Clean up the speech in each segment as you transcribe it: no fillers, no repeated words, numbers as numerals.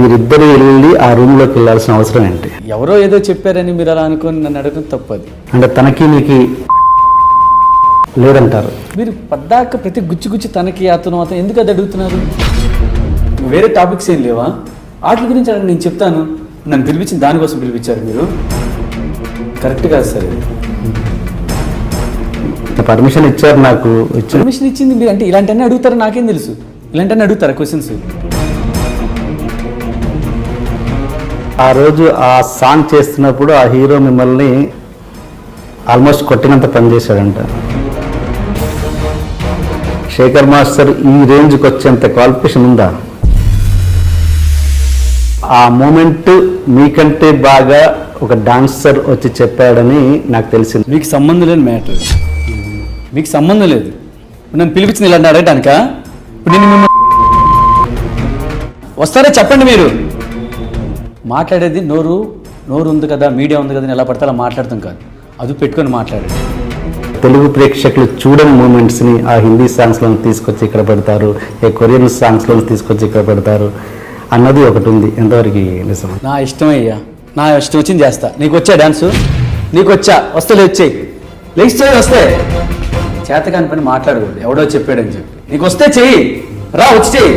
మీరిద్దరు వెళ్ళి ఆ రూమ్లోకి వెళ్ళాల్సిన అవసరం ఏంటి? ఎవరో ఏదో చెప్పారని మీరు అలా అనుకొని నన్ను అడగడం తప్పది. అంటే తనకి నీకు లేదంటారు. మీరు పద్దాక ప్రతి గుచ్చి తనకి అతను ఎందుకు అది అడుగుతున్నారు? వేరే టాపిక్స్ ఏం లేవా? వాటి గురించి అడగండి, నేను చెప్తాను. నన్ను పిలిపించింది దానికోసం పిలిపించారు మీరు. కరెక్ట్ కాదు సార్. పర్మిషన్ ఇచ్చారు, నాకు పర్మిషన్ ఇచ్చింది మీరు. అంటే ఇలాంటివన్నీ అడుగుతారా? నాకేం తెలుసు. ఇలాంటివన్నీ అడుగుతారా క్వశ్చన్స్? ఆ రోజు ఆ సాంగ్ చేస్తున్నప్పుడు ఆ హీరో మిమ్మల్ని ఆల్మోస్ట్ కొట్టినంత పనిచేశాడంట. శేఖర్ మాస్టర్ ఈ రేంజ్కి వచ్చేంత క్వాలిఫికేషన్ ఉందా? ఆ మూమెంట్ మీకంటే బాగా ఒక డాన్సర్ వచ్చి చెప్పాడని నాకు తెలిసింది. మీకు సంబంధం లేని మ్యాటర్. మీకు సంబంధం లేదు. నన్ను పిలిపించింది ఇలా అడగటానికా? ఇప్పుడు నేను మిమ్మల్ని వస్తారా చెప్పండి. మీరు మాట్లాడేది నోరు ఉంది కదా, మీడియా ఉంది కదా, ఎలా పడితే అలా మాట్లాడతాం కాదు. అది పెట్టుకొని మాట్లాడేది. తెలుగు ప్రేక్షకులు చూడని మూమెంట్స్ని ఆ హిందీ సాంగ్స్లో తీసుకొచ్చి ఇక్కడ పెడతారు, ఏ కొరియన్ సాంగ్స్లో తీసుకొచ్చి ఇక్కడ పెడతారు అన్నది ఒకటి ఉంది. ఎంతవరకు నిజం? నా ఇష్టం అయ్యా, నా ఇష్టం వచ్చింది చేస్తా. నీకు వచ్చా డాన్సు? నీకు వచ్చా? వస్తే వచ్చేయి, లేచి వస్తే. చేతకాని పని మాట్లాడకూడదు. ఎవడో చెప్పాడని చెప్పి నీకు వస్తే చెయ్యి, రా వచ్చి చెయ్యి,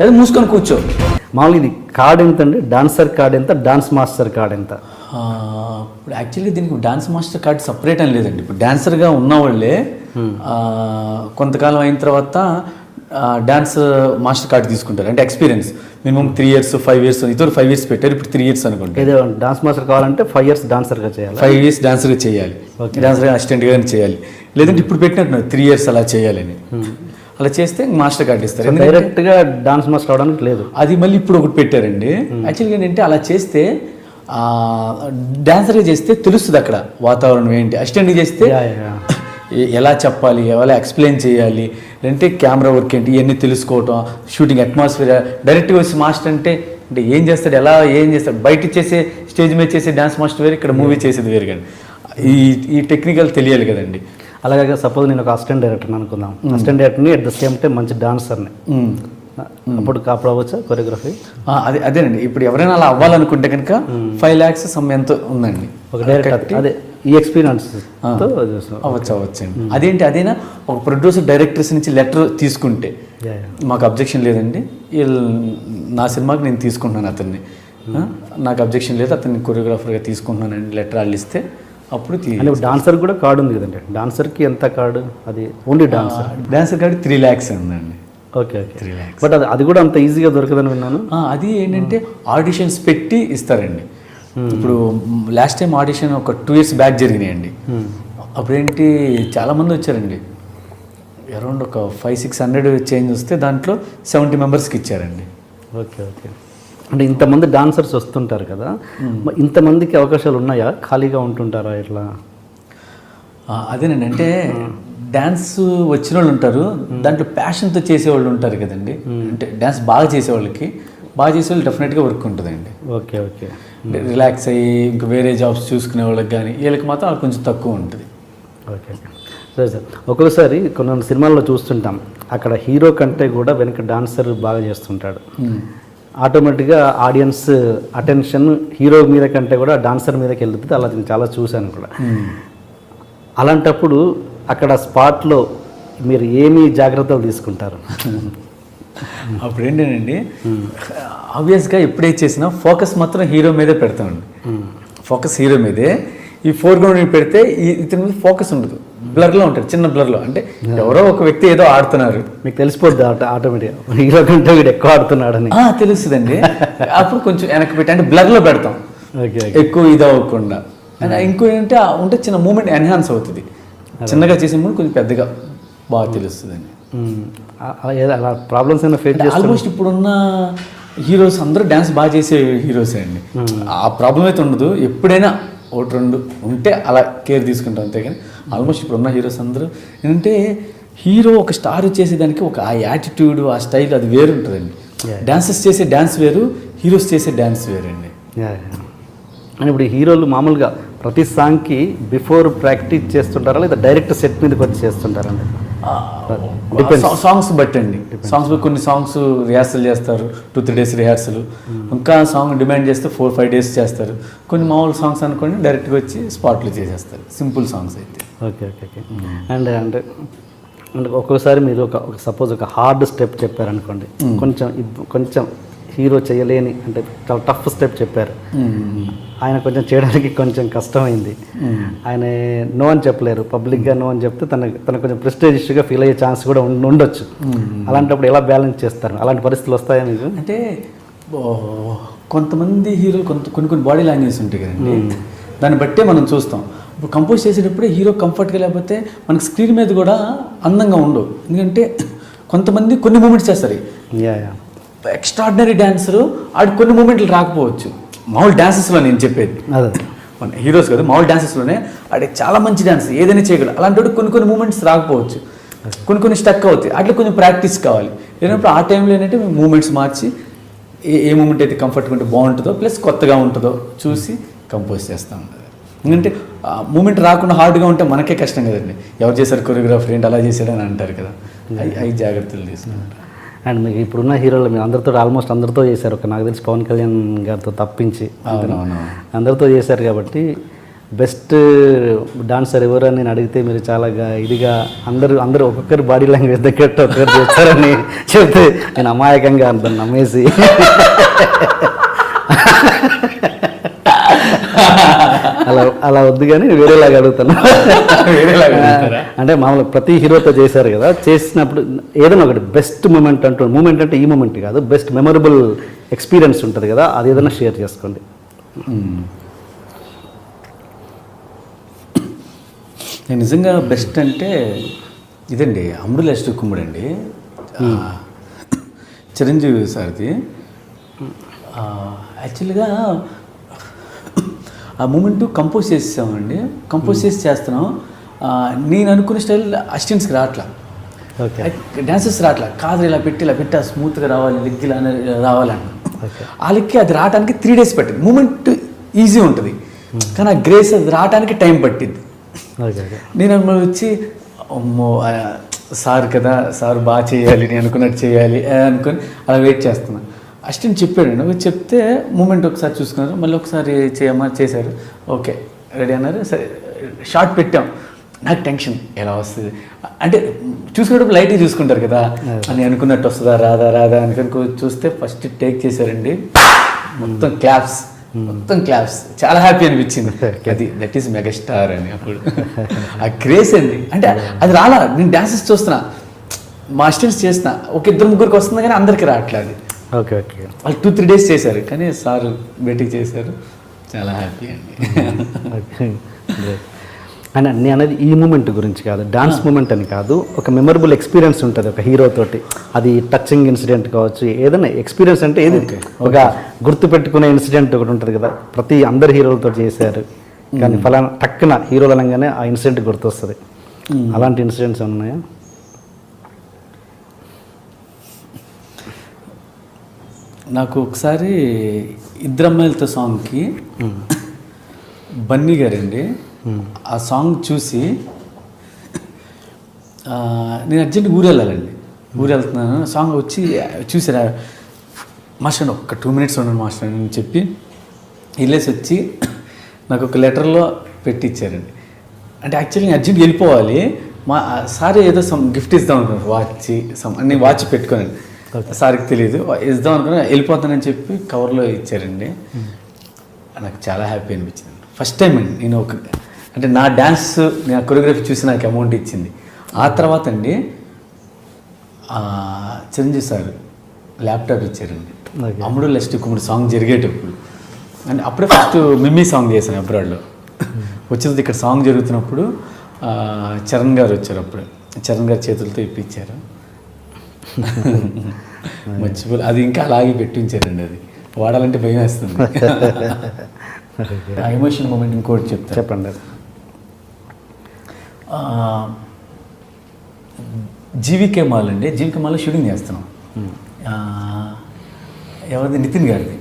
ఏదో మూసుకొని కూర్చో. మామూలు ఇది కార్డ్ ఎంత అండి? డాన్సర్ కార్డ్ ఎంత, డాన్స్ మాస్టర్ కార్డ్ ఎంత? ఇప్పుడు యాక్చువల్లీ దీనికి డాన్స్ మాస్టర్ కార్డ్ సపరేట్ అని లేదండి. ఇప్పుడు డాన్సర్గా ఉన్నవాళ్ళే కొంతకాలం అయిన తర్వాత డాన్స్ మాస్టర్ కార్డ్ తీసుకుంటారు. అంటే ఎక్స్పీరియన్స్ మినిమం 3 years 5 years, ఇతరు 5 years పెట్టారు, ఇప్పుడు 3 years అనుకుంటారు. ఏదో డాన్స్ మాస్టర్ కావాలంటే 5 years డాన్సర్గా చేయాలి, 5 years డాన్సర్గా చేయాలి, డాన్సర్గా అసిస్టెంట్గా చేయాలి. లేదంటే ఇప్పుడు పెట్టినట్టున్నారు 3 years అలా చేయాలని. అలా చేస్తే మాస్టర్ కార్డ్ ఇస్తారు. డైరెక్ట్గా డాన్స్ మాస్టర్ అవడానికి లేదు. అది మళ్ళీ ఇప్పుడు ఒకటి పెట్టారండి. యాక్చువల్గా ఏంటంటే అలా చేస్తే డాన్సర్గా చేస్తే తెలుస్తుంది అక్కడ వాతావరణం ఏంటి. అసిస్టెంట్గా చేస్తే ఎలా చెప్పాలి, ఎలా ఎక్స్ప్లెయిన్ చేయాలి, లేదంటే కెమెరా వర్క్ ఏంటి, ఇవన్నీ తెలుసుకోవటం, షూటింగ్ అట్మాస్ఫియర్. డైరెక్ట్గా వచ్చి మాస్టర్ అంటే ఏం చేస్తాడు, ఏం చేస్తాడు, బయట చేసే స్టేజ్ మీద చేసే డాన్స్ మాస్టర్ వేరు, ఇక్కడ మూవీ చేసేది వేరు. కానీ ఈ టెక్నికల్ తెలియాలి కదండి. అలాగే సపోజ్ నేను ఒక అసిస్టెంట్ డైరెక్టర్ని అనుకుందాం. అసిస్టెంట్ డైరెక్టర్ని అట్ ద సేమ్ టైం మంచి డాన్సర్ని, అప్పుడు అవ్వచ్చా కొరియోగ్రఫీ? అదేనండి. ఇప్పుడు ఎవరైనా అలా అవ్వాలనుకుంటే కనుక 5 lakhs ఎంతో ఉందండి ఒక డైరెక్టర్. అదే ఈ ఎక్స్పీరియన్స్ అవ్వచ్చండి. అదేంటి, అదేనా ఒక ప్రొడ్యూసర్ డైరెక్టర్స్ నుంచి లెటర్ తీసుకుంటే మాకు అబ్జెక్షన్ లేదండి, నా సినిమాకి నేను తీసుకుంటున్నాను అతన్ని, నాకు అబ్జెక్షన్ లేదు, అతన్ని కొరియోగ్రాఫర్గా తీసుకుంటున్నానండి లెటర్ వాళ్ళు ఇస్తే అప్పుడు డాన్సర్ కూడా కార్డు ఉంది కదండి. డాన్సర్కి ఎంత కార్డు? అది ఓన్లీ డాన్సర్ కార్డు 3 lakhs ఉందండి. Okay 3 lakhs. బట్ అది కూడా అంత ఈజీగా దొరకదని విన్నాను. అది ఏంటంటే ఆడిషన్స్ పెట్టి ఇస్తారండి. ఇప్పుడు లాస్ట్ టైం ఆడిషన్ ఒక 2 years బ్యాక్ జరిగినాయండి. అప్పుడేంటి చాలామంది వచ్చారండి, అరౌండ్ ఒక 500-600 చేంజ్ వస్తే దాంట్లో 70 members ఇచ్చారండి. ఓకే అంటే ఇంతమంది డాన్సర్స్ వస్తుంటారు కదా, ఇంతమందికి అవకాశాలు ఉన్నాయా? ఖాళీగా ఉంటుంటారా ఇట్లా? అదేనండి. అంటే డ్యాన్స్ వచ్చిన వాళ్ళు ఉంటారు, దాంట్లో ప్యాషన్తో చేసేవాళ్ళు ఉంటారు కదండి. అంటే డ్యాన్స్ బాగా చేసేవాళ్ళకి, బాగా చేసేవాళ్ళు డెఫినెట్గా వర్క్ ఉంటుందండి. ఓకే రిలాక్స్ అయ్యి ఇంకా వేరే జాబ్స్ చూసుకునే వాళ్ళకి కానీ వీళ్ళకి మాత్రం కొంచెం తక్కువ ఉంటుంది. Okay sir. ఒక్కొక్కసారి కొన్ని సినిమాల్లో చూస్తుంటాం, అక్కడ హీరో కంటే కూడా వెనక డాన్సర్ బాగా చేస్తుంటాడు. ఆటోమేటిక్గా ఆడియన్స్ అటెన్షన్ హీరో మీద కంటే కూడా డాన్సర్ మీదకి వెళ్తుంది. అలా నేను చాలా చూశాను కూడా. అలాంటప్పుడు అక్కడ స్పాట్లో మీరు ఏమి జాగ్రత్తలు తీసుకుంటారు? అప్పుడు ఏంటండి, ఆబ్వియస్గా ఎప్పుడైతే చేసినా ఫోకస్ మాత్రం హీరో మీదే పెడతామండి. ఫోకస్ హీరో మీదే. ఈ ఫోర్గ్రౌండ్ పెడితే ఇతని మీద ఫోకస్ ఉండదు, బ్లర్లో ఉంటుంది, చిన్న బ్లర్లో. అంటే ఎవరో ఒక వ్యక్తి ఏదో ఆడుతున్నారు, మీకు తెలిసిపోద్ది ఆటోమేటిక్గా హీరో కంటే వీడు ఎక్కువ ఆడుతున్నాడని తెలుస్తుందండి. అప్పుడు కొంచెం వెనక్కి పెట్టి అంటే బ్లర్లో పెడతాం, ఎక్కువ ఇది అవ్వకుండా. ఇంకో ఏంటంటే ఉంటే చిన్న మూమెంట్ ఎన్హాన్స్ అవుతుంది. చిన్నగా చేసే ముందు కొంచెం పెద్దగా బాగా తెలుస్తుందండి. అలా ప్రాబ్లమ్స్ అయినా ఫేస్ చేస్తారు. ఆల్మోస్ట్ ఇప్పుడున్న హీరోస్ అందరూ డ్యాన్స్ బాగా చేసే హీరోసే అండి. ఆ ప్రాబ్లం అయితే ఉండదు. ఎప్పుడైనా 1-2 ఉంటే అలా కేర్ తీసుకుంటాం అంతే. కానీ ఆల్మోస్ట్ ఇప్పుడున్న హీరోస్ అందరూ ఏంటంటే హీరో ఒక స్టార్ చేసేదానికి ఒక ఆ యాటిట్యూడ్, ఆ స్టైల్ అది వేరు ఉంటుందండి. డాన్సర్స్ చేసే డ్యాన్స్ వేరు, హీరోస్ చేసే డ్యాన్స్ వేరండి. అని ఇప్పుడు హీరోలు మామూలుగా ప్రతి సాంగ్కి బిఫోర్ ప్రాక్టీస్ చేస్తుంటారా లేదా డైరెక్ట్ సెట్ మీదకి వచ్చి చేస్తుంటారండి? సాంగ్స్ బట్టి అండి. సాంగ్స్ కొన్ని సాంగ్స్ రిహార్సల్ చేస్తారు, 2-3 డేస్ రిహార్సల్. ఇంకా సాంగ్ డిమాండ్ చేస్తే 4-5 డేస్ చేస్తారు. కొన్ని మామూలు సాంగ్స్ అనుకోండి డైరెక్ట్గా వచ్చి స్పాట్లో చేసేస్తారు, సింపుల్ సాంగ్స్ అయితే. Okay okay okay. అంటే అంటే అంటే ఒక్కోసారి మీరు ఒక సపోజ్ ఒక హార్డ్ స్టెప్ చెప్పారనుకోండి, కొంచెం హీరో చేయలేని అంటే చాలా టఫ్ స్టెప్ చెప్పారు, ఆయన కొంచెం చేయడానికి కొంచెం కష్టమైంది, ఆయన నో అని చెప్పలేరు, పబ్లిక్గా నో అని చెప్తే తన కొంచెం ప్రెస్టేజియస్గా ఫీల్ అయ్యే ఛాన్స్ కూడా ఉండొచ్చు. అలాంటప్పుడు ఎలా బ్యాలెన్స్ చేస్తారు? అలాంటి పరిస్థితులు వస్తాయా మీకు? అంటే కొంతమంది హీరోలు కొన్ని బాడీ లాంగ్వేజ్ ఉంటాయి కదండి, దాన్ని బట్టే మనం చూస్తాం. ఇప్పుడు కంపోజ్ చేసేటప్పుడే హీరో కంఫర్ట్గా లేకపోతే మనకి స్క్రీన్ మీద కూడా అందంగా ఉండవు. ఎందుకంటే కొంతమంది కొన్ని మూమెంట్స్ చేస్తారు, ఎక్స్ట్రాడినరీ డాన్సరు ఆడికి కొన్ని మూమెంట్లు రాకపోవచ్చు. మామూలు డాన్సెస్లో నేను చెప్పేది, మన హీరోస్ కదా, మామూలు డాన్సెస్లోనే ఆడే చాలా మంచి డాన్స్ ఏదైనా చేయగలరు. అలాంటి కొన్ని మూమెంట్స్ రాకపోవచ్చు, కొన్ని స్టక్ అవుతాయి. అట్లా కొంచెం ప్రాక్టీస్ కావాలి. లేనప్పుడు ఆ టైంలో ఏంటంటే మేము మూమెంట్స్ మార్చి ఏ మూమెంట్ అయితే కంఫర్ట్గా ఉంటే బాగుంటుందో ప్లస్ కొత్తగా ఉంటుందో చూసి కంపోజ్ చేస్తాం. ఎందుకంటే మూమెంట్ రాకుండా హార్డ్గా ఉంటే మనకే కష్టం కదండి. ఎవరు చేశారు కొరియోగ్రాఫర్ ఏంటి అలా చేశాడని అంటారు కదా, అవి జాగ్రత్తలు తీసుకుంటారు. అండ్ మీకు ఇప్పుడున్న హీరోలు మీరు అందరితో ఆల్మోస్ట్ అందరితో చేశారు, ఒక నాకు తెలిసి పవన్ కళ్యాణ్ గారితో తప్పించి అందరితో చేశారు. కాబట్టి బెస్ట్ డాన్సర్ ఎవరు అని నేను అడిగితే మీరు చాలా ఇదిగా అందరూ ఒక్కొక్కరు బాడీ లాంగ్వేజ్ తగ్గట్టు ఒక్కరు చేస్తారని చెప్తే నేను అమాయకంగా అంటాను నమ్మేసి అలా వద్దు కానీ వేరేలాగా అడుగుతాను. అంటే మామూలుగా ప్రతి హీరోతో చేశారు కదా, చేసినప్పుడు ఏదైనా ఒకటి బెస్ట్ మూమెంట్ అంటే ఈ మూమెంట్ కాదు, బెస్ట్ మెమరబుల్ ఎక్స్పీరియన్స్ ఉంటుంది కదా, అది ఏదైనా షేర్ చేసుకోండి. నేను నిజంగా బెస్ట్ అంటే ఇదండి, అమృత లక్ష్మి కుమ్ముడు అండి, చిరంజీవి సార్ది. యాక్చువల్గా ఆ మూమెంట్ కంపోజ్ చేసామండి, కంపోజ్ చేస్తున్నాం. నేను అనుకునే స్టైల్ అసిస్టెంట్స్కి రావట్లా, డాన్సెస్ రావట్లా, కాదు ఇలా పెట్టి స్మూత్గా రావాలి, లెగ్ ఇలా రావాలని. ఆ లెక్కి అది రావడానికి 3 డేస్ పట్టింది. మూమెంట్ ఈజీ ఉంటుంది కానీ ఆ గ్రేస్ అది రావడానికి టైం పట్టింది. నేను వచ్చి అమ్మో సార్ కదా, సార్ బాగా చేయాలి, నేను అనుకున్నట్టు చేయాలి అనుకొని అలా వెయిట్ చేస్తున్నాను. అసిస్టెంట్ చెప్పాడు, చెప్తే మూమెంట్ ఒకసారి చూసుకున్నారు, మళ్ళీ ఒకసారి చేశారు, ఓకే రెడీ అన్నారు. సరే షార్ట్ పెట్టాం, నాకు టెన్షన్ ఎలా వస్తుంది అంటే చూసుకునేటప్పుడు లైట్గా చూసుకుంటారు కదా, అని అనుకున్నట్టు వస్తుందా రాదా అనుకుని చూస్తే ఫస్ట్ టేక్ చేశారండి, మొత్తం క్లాప్స్ చాలా హ్యాపీ అనిపించింది. దట్ ఈస్ మెగాస్టార్ అని. అప్పుడు ఆ క్రేజ్ అండి, అంటే అది రాలా. నేను డాన్సెస్ చూస్తున్నా, మా అసిస్టెంట్స్ చేస్తున్నా, ఒక 2-3 వస్తుంది కానీ అందరికీ రావట్లేదు. Okay okay. వాళ్ళు 2-3 డేస్ చేశారు కానీ సార్ బయటికి చేశారు, చాలా హ్యాపీ అండి. అని నేను అనేది ఈ మూమెంట్ గురించి కాదు, డాన్స్ మూమెంట్ అని కాదు, ఒక మెమరబుల్ ఎక్స్పీరియన్స్ ఉంటుంది ఒక హీరో తోటి. అది టచింగ్ ఇన్సిడెంట్ కావచ్చు, ఏదైనా ఎక్స్పీరియన్స్ అంటే ఏది ఒక గుర్తుపెట్టుకునే ఇన్సిడెంట్ ఒకటి ఉంటుంది కదా, అందరు హీరోలతో చేశారు కానీ ఫలానా టక్కున హీరోలు అనగానే ఆ ఇన్సిడెంట్ గుర్తొస్తుంది. అలాంటి ఇన్సిడెంట్స్ ఉన్నాయా? నాకు ఒకసారి 2 అమ్మాయిలతో సాంగ్కి బన్నీ గారండి, ఆ సాంగ్ చూసి నేను అర్జెంట్గా ఊరు వెళ్తున్నాను, సాంగ్ వచ్చి చూసారా మాస్టర్ ఒక 2 minutes ఉన్నాను మాస్టర్ అని చెప్పి వెళ్ళేసి వచ్చి నాకు ఒక లెటర్లో పెట్టించారండి. అంటే యాక్చువల్లీ నేను అర్జెంట్గా వెళ్ళిపోవాలి, మా సార్ ఏదో గిఫ్ట్ ఇద్దాం అనుకున్నాను, అన్ని వాచ్ పెట్టుకోనండి, సార్కి తెలియదు, ఇద్దాం అనుకున్నా, వెళ్ళిపోతానని చెప్పి కవర్లో ఇచ్చారండి. నాకు చాలా హ్యాపీ అనిపించింది. ఫస్ట్ టైం అండి నేను అంటే నా డ్యాన్స్ నా కొరియోగ్రఫీ చూసి నాకు అమౌంట్ ఇచ్చింది. ఆ తర్వాత అండి చిరంజీవి సార్ ల్యాప్టాప్ ఇచ్చారండి, అమ్ముడు లక్ష్మి కుమ్ముడు సాంగ్ జరిగేటప్పుడు. అంటే అప్పుడే ఫస్ట్ మిమ్మీ సాంగ్ చేశాను అబ్రాడ్లో. వచ్చింది ఇక్కడ సాంగ్ జరుగుతున్నప్పుడు చరణ్ గారు వచ్చారు, అప్పుడు చరణ్ గారి చేతులతో ఇప్పించారు. మర్చిపోలే, అది ఇంకా అలాగే పెట్టించారండి, అది వాడాలంటే భయం వేస్తుంది. ఎమోషన్ మూమెంట్ ఇంకోటి చెప్పండి. జీవికే మాల్ అండి, జీవికే మాల్లో షూటింగ్ చేస్తున్నాం. ఎవరిది? నితిన్ గారిది,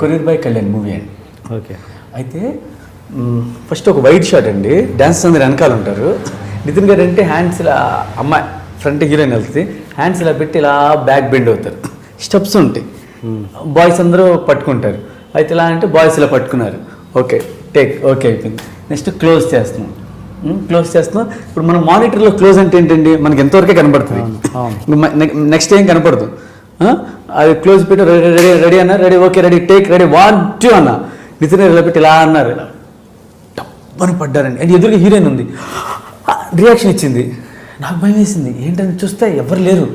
కొరియర్ బై కళ్యాణ్ మూవీ అండి. ఓకే. అయితే ఫస్ట్ ఒక వైట్ షాట్ అండి, డాన్సర్స్ అందరు వెనకాల ఉంటారు, నితిన్ గారు అంటే హ్యాండ్స్ ఇలా అమ్మాయి ఫ్రంట్ హీరోయిన్ వెళ్తుంది, హ్యాండ్స్ ఇలా పెట్టి ఇలా బ్యాక్ బెండ్ అవుతారు, స్టెప్స్ ఉంటాయి, బాయ్స్ అందరూ పట్టుకుంటారు. అయితే ఇలా అంటే బాయ్స్ ఇలా పట్టుకున్నారు, ఓకే టేక్ ఓకే అయిపోయింది. నెక్స్ట్ క్లోజ్ చేస్తున్నాం. ఇప్పుడు మనం మానిటర్లో క్లోజ్ అంటే ఏంటండి, మనకి ఎంతవరకే కనపడుతుంది, నెక్స్ట్ ఏం కనపడదు. అది క్లోజ్ పెట్టి రెడీ రెడీ అన్న, ready okay ready take ready 1 2 అన్న. నితిన్ ఇలా పెట్టి ఇలా అన్నారు, టప్పని పడ్డారండి. అండ్ ఎదురుగా హీరోయిన్ ఉంది, రియాక్షన్ ఇచ్చింది. నాకు భయం వేసింది, ఏంటని చూస్తే ఎవరు లేరు,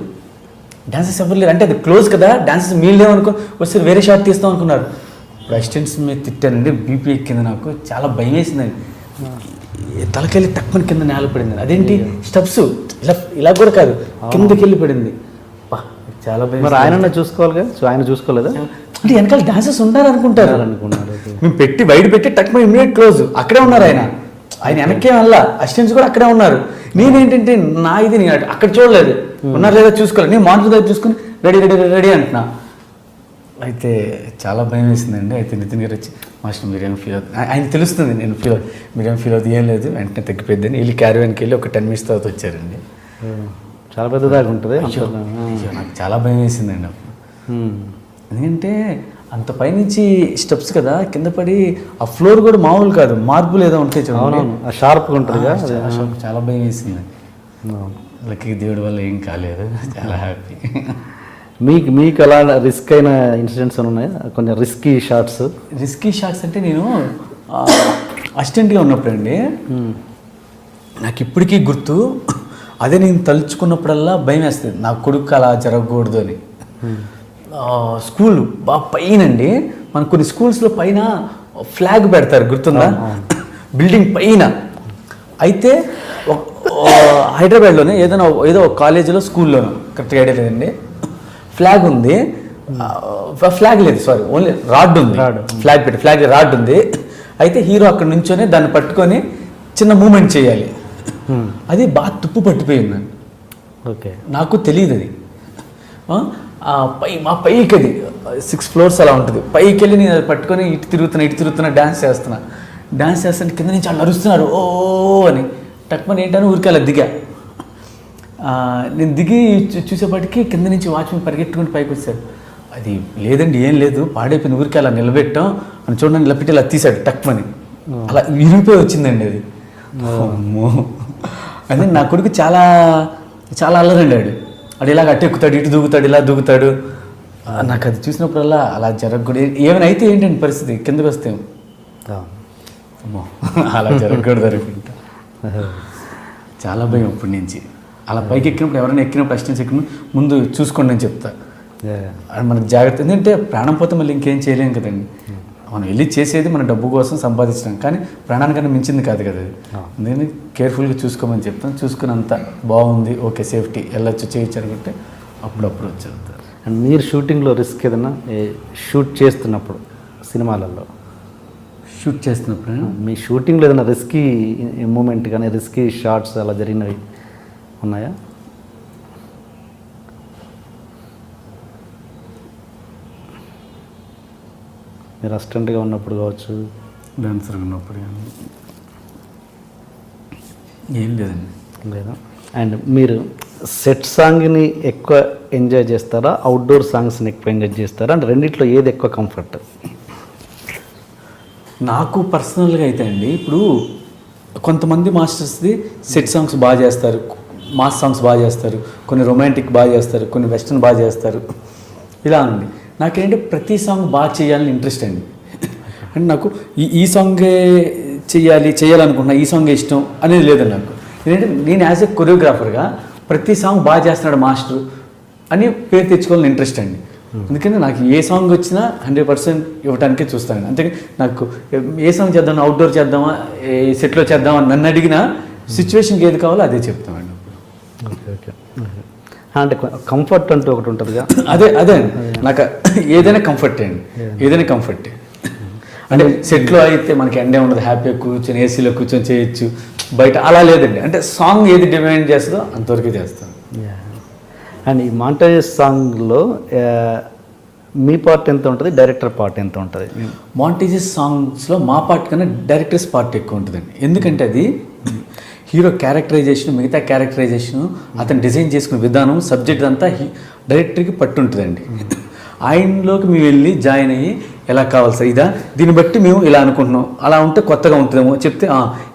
డాన్సర్స్ ఎవరు లేరు. అంటే అది క్లోజ్ కదా, డాన్సర్స్ మీరు లేవనుకో వస్తే వేరే షాట్ తీస్తాం అనుకున్నారు. ఇప్పుడు అసిస్టెంట్స్ మీద తిట్టానండి, బీపీ ఎక్కింది, నాకు చాలా భయం వేసిందండి. తలకెళ్ళి తక్కువ కింద నేల పడింది. అదేంటి స్టెప్స్ ఇలా ఇలా కూడా కాదు, కిందకి వెళ్ళి పడింది. చాలా భయం. మరి ఆయన చూసుకోవాలిగా, సో ఆయన చూసుకోలేదా? అంటే వెనకాల డాన్సర్స్ ఉంటారనుకుంటారు. మేము పెట్టి బయట పెట్టి టక్ ఇమ్మీడియట్ క్లోజ్, అక్కడే ఉన్నారు ఆయన వెనక్కే వల్ల అసిస్టెంట్స్ కూడా అక్కడే ఉన్నారు. నేనేంటంటే నా ఇది నేను అక్కడ చూడలేదు, ఉన్నారు లేదా చూసుకోలేదు, నేను మానిటర్ దగ్గర చూసుకుని రెడీ రెడీ రెడీ అంటున్నా. అయితే చాలా భయం వేసిందండి. అయితే నితిన్ గారు వచ్చి మాస్టర్ మీరేం ఫీల్ అవుతుంది, ఆయన తెలుస్తుంది నేను మీరేం ఫీల్ అవుతుంది, ఏం లేదు వెంటనే తగ్గిపోద్దని వెళ్ళి క్యారవాన్కి వెళ్ళి ఒక 10 minutes తర్వాత వచ్చారండి. చాలా పెద్దదాకా ఉంటుంది. నాకు చాలా భయం వేసిందండి అప్పుడు. ఎందుకంటే అంత పైనుంచి స్టెప్స్ కదా, కింద పడి ఆ ఫ్లోర్ కూడా మామూలు కాదు, మార్పులు ఏదో ఉంటాయి చూడండి, షార్ప్గా ఉంటుంది. చాలా భయం వేసింది. లక్కీ దేవుడి వల్ల ఏం కాలేదు, చాలా హ్యాపీ. మీకు అలా రిస్క్ అయిన ఇన్సిడెంట్స్ ఉన్నాయా, కొంచెం రిస్కీ షాట్స్ అంటే నేను అసిస్టెంట్గా ఉన్నప్పుడు అండి, నాకు ఇప్పటికీ గుర్తు, అదే నేను తలుచుకున్నప్పుడల్లా భయం వేస్తుంది, నా కొడుకు అలా జరగకూడదు అని. స్కూల్ బాగా పైన అండి, మన కొన్ని స్కూల్స్లో పైన ఫ్లాగ్ పెడతారు గుర్తుందా, బిల్డింగ్ పైన. అయితే హైదరాబాద్లోనే ఏదో ఒక కాలేజీలో స్కూల్లోనో కరెక్ట్గా ఐడియా లేదండి, ఫ్లాగ్ ఉంది, ఫ్లాగ్ లేదు సారీ ఓన్లీ రాడ్ ఉంది, ఫ్లాగ్ రాడ్ ఉంది. అయితే హీరో అక్కడ నుంచొని దాన్ని పట్టుకొని చిన్న మూమెంట్ చేయాలి, అది బాగా తుప్పు పట్టిపోయిందండి. ఓకే, నాకు తెలియదు అది. మా పైకి అది 6 floors అలా ఉంటుంది, పైకి వెళ్ళి నేను అది పట్టుకొని ఇటు తిరుగుతున్నా డ్యాన్స్ చేస్తుంటే కింద నుంచి వాళ్ళు అరుస్తున్నారు ఓ అని. టక్మని ఏంటని ఊరికి అలా దిగా. నేను దిగి చూసేపటికి కింద నుంచి వాచ్మెన్ పరిగెట్టుకుని పైకి వచ్చారు. అది లేదండి ఏం లేదు, పాడైపోయిన ఊరికి అలా నిలబెట్టాం అని చూడండి, ఇలా పెట్టి ఇలా తీసాడు టక్మని, అలా విరిగిపోయి వచ్చిందండి అది. అమ్మో, అదే నా కొడుకు చాలా చాలా అల్లరండి, అది ఇలాగ అటు ఎక్కుతాడు, ఇటు దూకుతాడు, ఇలా దూకుతాడు. నాకు అది చూసినప్పుడల్లా అలా జరగకూడదు, ఏమైనా అయితే ఏంటంటే పరిస్థితి కిందకు వస్తే అమ్మో అలా జరగకూడదు అనుకుంటా. చాలా భయం అప్పటి నుంచి. అలా పైకి ఎక్కినప్పుడు ఎవరైనా ఎక్కినప్పుడు అసిస్టెంట్స్ ఎక్కినప్పుడు ముందు చూసుకోండి అని చెప్తా, మనకు జాగ్రత్త. ఎందుకంటే ప్రాణం పోతే మళ్ళీ ఇంకేం చేయలేం కదండి, మనం వెళ్ళి చేసేది మన డబ్బు కోసం సంపాదించడం, కానీ ప్రాణానికన్నా మించింది కాదు కదా అది. నేను కేర్ఫుల్గా చూసుకోమని చెప్తాను, చూసుకుని అంతా బాగుంది ఓకే సేఫ్టీ వెళ్ళొచ్చు చేయొచ్చు అనుకుంటే అప్పుడప్పుడు వచ్చేస్తారు. అండ్ మీరు షూటింగ్లో రిస్క్ ఏదైనా షూట్ చేస్తున్నప్పుడు సినిమాలలో మీ షూటింగ్లో ఏదైనా రిస్కీ మూమెంట్ కానీ రిస్కీ షాట్స్ అలా జరిగినవి ఉన్నాయా? మీరు అసిస్టెంట్గా ఉన్నప్పుడు కావచ్చు, డాన్సర్గా ఉన్నప్పుడు కానీ ఏం లేదండి. లేదా? అండ్ మీరు సెట్ సాంగ్ని ఎక్కువ ఎంజాయ్ చేస్తారా, అవుట్డోర్ సాంగ్స్ని ఎక్కువ ఎంజాయ్ చేస్తారా? అంటే రెండిట్లో ఏది ఎక్కువ కంఫర్ట్? నాకు పర్సనల్గా అయితే అండి, ఇప్పుడు కొంతమంది మాస్టర్స్ది సెట్ సాంగ్స్ బాగా చేస్తారు, మాస్ సాంగ్స్ బాగా చేస్తారు, కొన్ని రొమాంటిక్ బాగా చేస్తారు, కొన్ని వెస్ట్రన్ బాగా చేస్తారు, ఇలా అండి. నాకేంటి ప్రతి సాంగ్ బాగా చేయాలని ఇంట్రెస్ట్ అండి. అంటే నాకు ఈ సాంగే చేయాలనుకుంటున్నా, ఈ సాంగే ఇష్టం అనేది లేదండి నాకు. ఏంటంటే నేను యాజ్ ఎ కొరియోగ్రాఫర్గా ప్రతి సాంగ్ బాగా చేస్తున్నాడు మాస్టర్ అని పేరు తెచ్చుకోవాలని ఇంట్రెస్ట్ అండి. అందుకని నాకు ఏ సాంగ్ వచ్చినా 100% ఇవ్వడానికే చూస్తాను. అంతే నాకు ఏ సాంగ్ చేద్దాం, అవుట్డోర్ చేద్దామా, ఏ సెట్లో చేద్దామా నన్ను అడిగిన సిచ్యువేషన్కి ఏది కావాలో అదే చెప్తామండి. ఓకే, అంటే కంఫర్ట్ అంటూ ఒకటి ఉంటుందిగా, అదే నాకు ఏదైనా కంఫర్ట్ అండి, ఏదైనా కంఫర్ట్. అంటే సెట్లో అయితే మనకి ఎండే ఉండదు, హ్యాపీగా కూర్చొని ఏసీలో కూర్చొని చేయొచ్చు, బయట అలా లేదండి. అంటే సాంగ్ ఏది డిమాండ్ చేస్తుందో అంతవరకే చేస్తాను. అండ్ ఈ మాంటేజ్ సాంగ్లో మీ పార్ట్ ఎంత ఉంటుంది, డైరెక్టర్ పార్ట్ ఎంత ఉంటుంది? మాంటేజెస్ సాంగ్స్లో మా పార్ట్ కన్నా డైరెక్టర్స్ పార్ట్ ఎక్కువ ఉంటుందండి. ఎందుకంటే అది హీరో క్యారెక్టరైజేషన్, మిగతా క్యారెక్టరైజేషన్, అతను డిజైన్ చేసుకునే విధానం, సబ్జెక్ట్ అంతా డైరెక్టర్కి పట్టుంటుందండి. ఆయనలోకి మేము వెళ్ళి జాయిన్ అయ్యి ఎలా కావాలి సార్ ఇదా, దీన్ని బట్టి మేము ఇలా అనుకుంటున్నాం, అలా ఉంటే కొత్తగా ఉంటుందేమో చెప్తే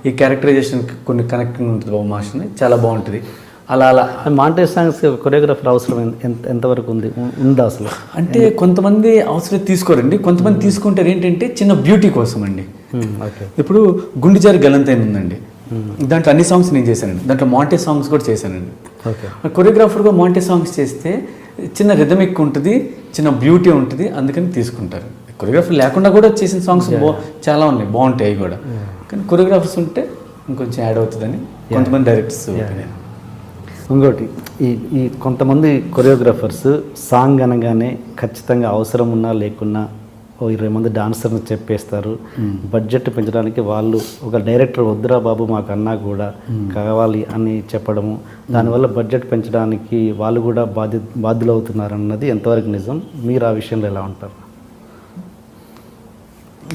ఈ క్యారెక్టరైజేషన్కి కొన్ని కనెక్టింగ్ ఉంటుంది బాబు మాస్టర్ని, చాలా బాగుంటుంది. అలా అలా మాంటేజ్ సాంగ్స్ కొరియోగ్రాఫర్ అవసరం ఎంతవరకు ఉందా అసలు? అంటే కొంతమంది అవసరం తీసుకోరండి, కొంతమంది తీసుకుంటారు ఏంటంటే చిన్న బ్యూటీ కోసం అండి. ఇప్పుడు గుండెజారి గలంతైన ఉందండి, దాంట్లో అన్ని సాంగ్స్ నేను చేశానండి, దాంట్లో మాంటేజ్ సాంగ్స్ కూడా చేశానండి. కొరియోగ్రాఫర్గా మాంటేజ్ సాంగ్స్ చేస్తే చిన్న రిథమిక్ ఉంటుంది, చిన్న బ్యూటీ ఉంటుంది, అందుకని తీసుకుంటారు. కొరియోగ్రాఫర్ లేకుండా కూడా చేసిన సాంగ్స్ చాలా ఉన్నాయి, బాగుంటాయి కూడా. కానీ కొరియోగ్రాఫర్స్ ఉంటే ఇంకొంచెం యాడ్ అవుతుందని కొంతమంది డైరెక్టర్స్. ఇంకోటి ఈ కొంతమంది కొరియోగ్రాఫర్స్ సాంగ్ అనగానే ఖచ్చితంగా అవసరం ఉన్నా లేకున్నా 20 మంది డాన్సర్ని చెప్పేస్తారు. బడ్జెట్ పెంచడానికి వాళ్ళు ఒక డైరెక్టర్ వద్దురా బాబు మాకు అన్నా కూడా కావాలి అని చెప్పడము, దానివల్ల బడ్జెట్ పెంచడానికి వాళ్ళు కూడా బాధ్యులు అవుతున్నారు అన్నది ఎంతవరకు నిజం? మీరు ఆ విషయంలో ఎలా ఉంటారు?